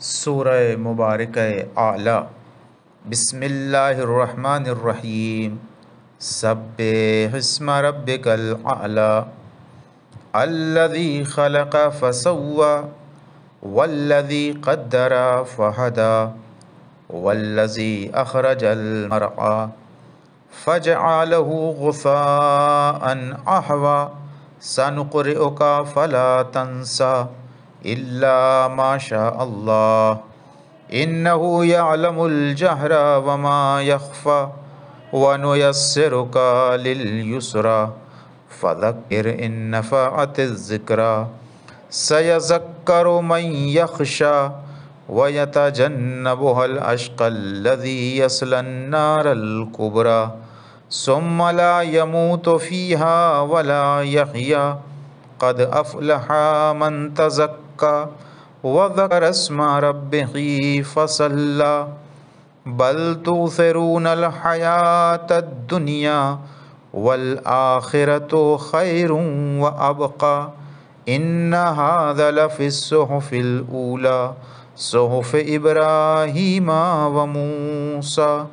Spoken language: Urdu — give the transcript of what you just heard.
سورہ مبارکہ اعلی۔ بسم اللہ الرحمن الرحیم۔ سبح اسم ربک الاعلی الذی خلق فسوی والذی قدر فہدی والذی اخرج المرعی فجعلہ غثاء احوی سنقرئک فلا تنسى إلا ما شاء الله إنه يعلم الجهر وما يخفى ونيسرك لليسرى فذكر إن نفعت الذكرى سيذكر من يخشى ويتجنبها الأشقى الذي يصلى النار الكبرى ثم لا يموت فيها ولا يحيى قد أفلح من تزكى وذكر اسم ربه فصلى بل تؤثرون الحياة الدنيا والآخرة خير وأبقى إن هذا لفي الصحف الأولى صحف إبراهيم وموسى